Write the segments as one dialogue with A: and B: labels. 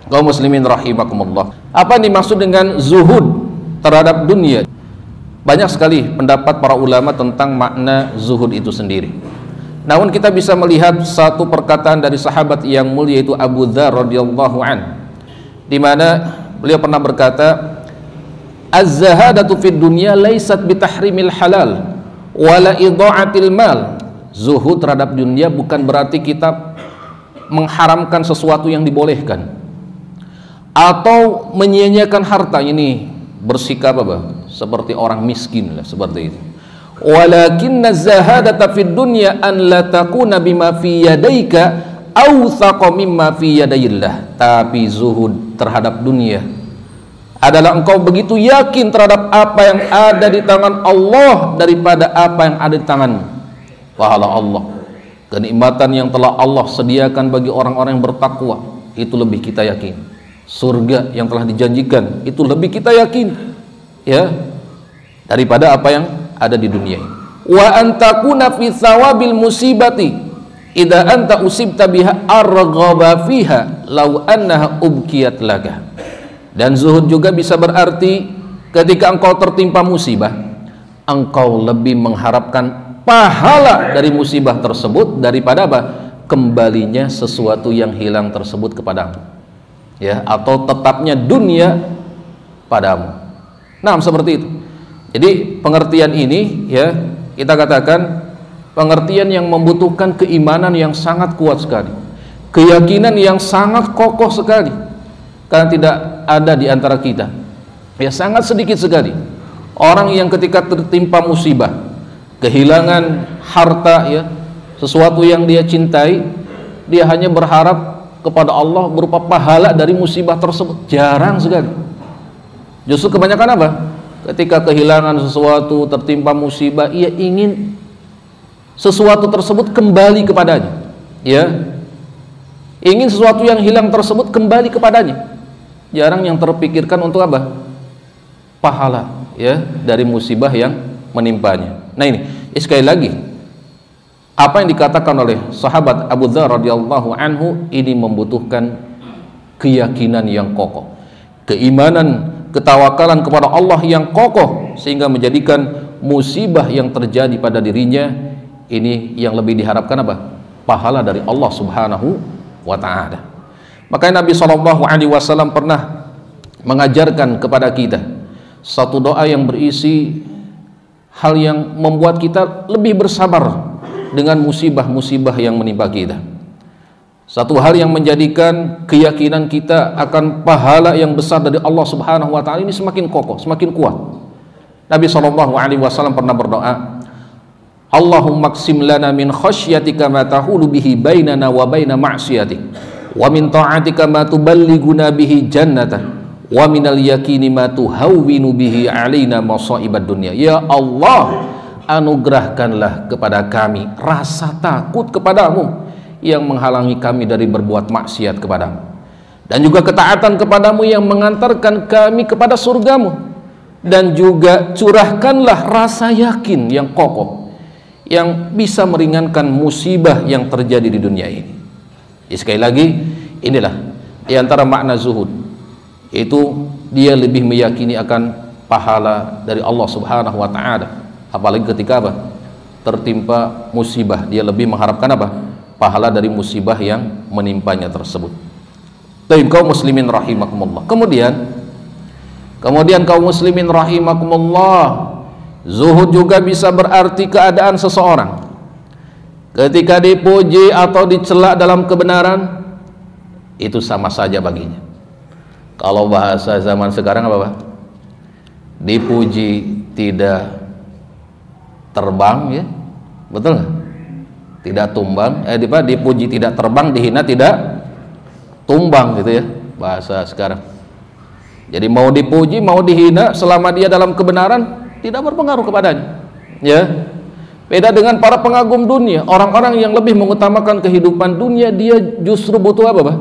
A: Kaum muslimin rahimakumullah. Apa yang dimaksud dengan zuhud terhadap dunia? Banyak sekali pendapat para ulama tentang makna zuhud itu sendiri. Namun kita bisa melihat satu perkataan dari sahabat yang mulia, yaitu Abu Dzar radhiyallahu an, di mana beliau pernah berkata, "Az-zahadatu fid dunya laysat bitahrimil halal wala idha'atil mal." Zuhud terhadap dunia bukan berarti kita mengharamkan sesuatu yang dibolehkan atau menyia-nyiakan harta, ini bersikap apa? Seperti orang miskin lah, seperti itu. Walakinna zahadata fid dunya an la takuna bima fi yadayka awthaqa mimma fi yadayillah. Tapi zuhud terhadap dunia adalah engkau begitu yakin terhadap apa yang ada di tangan Allah daripada apa yang ada di tanganmu. Pahala Allah, kenikmatan yang telah Allah sediakan bagi orang-orang yang bertakwa, itu lebih kita yakin. Surga yang telah dijanjikan, itu lebih kita yakin, ya, daripada apa yang ada di dunia ini. Wa antakuna fi thawabil musibati idza anta usibta biha arghaba fiha law annaha ubkiyat laka. Dan zuhud juga bisa berarti ketika engkau tertimpa musibah, engkau lebih mengharapkan pahala dari musibah tersebut daripada apa? Kembalinya sesuatu yang hilang tersebut kepadamu, ya, atau tetapnya dunia padamu. Nah, seperti itu. Jadi pengertian ini, ya, kita katakan pengertian yang membutuhkan keimanan yang sangat kuat sekali, keyakinan yang sangat kokoh sekali, karena tidak ada di antara kita, ya, sangat sedikit sekali orang yang ketika tertimpa musibah, kehilangan harta, ya, sesuatu yang dia cintai, dia hanya berharap kepada Allah berupa pahala dari musibah tersebut. Jarang sekali. Justru kebanyakan apa? Ketika kehilangan sesuatu, tertimpa musibah, ia ingin sesuatu tersebut kembali kepadanya, ya, ingin sesuatu yang hilang tersebut kembali kepadanya. Jarang yang terpikirkan untuk apa? Pahala, ya, dari musibah yang menimpanya. Nah ini, sekali lagi, apa yang dikatakan oleh sahabat Abu Dzar radhiyallahu anhu ini membutuhkan keyakinan yang kokoh, keimanan, ketawakalan kepada Allah yang kokoh, sehingga menjadikan musibah yang terjadi pada dirinya ini yang lebih diharapkan apa? Pahala dari Allah Subhanahu wa ta'ala. Makanya Nabi SAW pernah mengajarkan kepada kita satu doa yang berisi hal yang membuat kita lebih bersabar dengan musibah-musibah yang menimpa kita. Satu hal yang menjadikan keyakinan kita akan pahala yang besar dari Allah Subhanahu wa ta'ala ini semakin kokoh, semakin kuat. Nabi SAW pernah berdoa, Allahumma qsim lana min khasyatika ma tahulu bihi bainana wa baina ma'siyatik, wa min ta'atika ma tuballighuna bihi jannata, wa minal yakini ma tuhawwinu bihi alaina masaibad dunya. Ya Allah, anugerahkanlah kepada kami rasa takut kepadamu yang menghalangi kami dari berbuat maksiat kepadamu, dan juga ketaatan kepadamu yang mengantarkan kami kepada surgamu, dan juga curahkanlah rasa yakin yang kokoh yang bisa meringankan musibah yang terjadi di dunia ini. Sekali lagi, inilah di antara makna zuhud, itu dia lebih meyakini akan pahala dari Allah Subhanahu wa ta'ala. Apalagi ketika apa? Tertimpa musibah, dia lebih mengharapkan apa? Pahala dari musibah yang menimpanya tersebut. Baik, kaum muslimin rahimakumullah. Kemudian kaum muslimin rahimakumullah, zuhud juga bisa berarti keadaan seseorang ketika dipuji atau dicela dalam kebenaran, itu sama saja baginya. Kalau bahasa zaman sekarang apa, Pak? Dipuji tidak terbang, ya, betul nggak? Tidak tumbang, dipuji tidak terbang, dihina tidak tumbang, gitu ya bahasa sekarang. Jadi mau dipuji, mau dihina, selama dia dalam kebenaran tidak berpengaruh kepadanya, ya. Beda dengan para pengagum dunia, orang-orang yang lebih mengutamakan kehidupan dunia, dia justru butuh apa, Pak?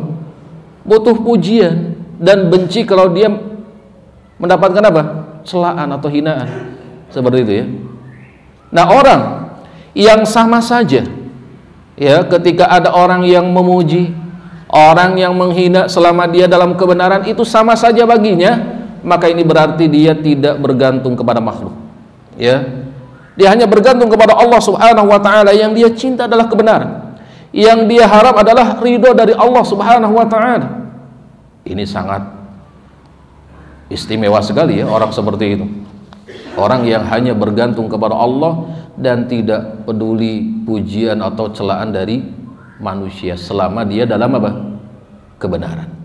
A: Butuh pujian, dan benci kalau dia mendapatkan apa? Celaan atau hinaan, seperti itu, ya. Nah, orang yang sama saja, ya, ketika ada orang yang memuji Orang yang menghina selama dia dalam kebenaran itu sama saja baginya, maka ini berarti dia tidak bergantung kepada makhluk. Ya, dia hanya bergantung kepada Allah Subhanahu wa taala. Yang dia cinta adalah kebenaran. Yang dia harap adalah ridho dari Allah Subhanahu wa taala. Ini sangat istimewa sekali ya orang seperti itu. Orang yang hanya bergantung kepada Allah dan tidak peduli pujian atau celaan dari manusia selama dia dalam apa? Kebenaran.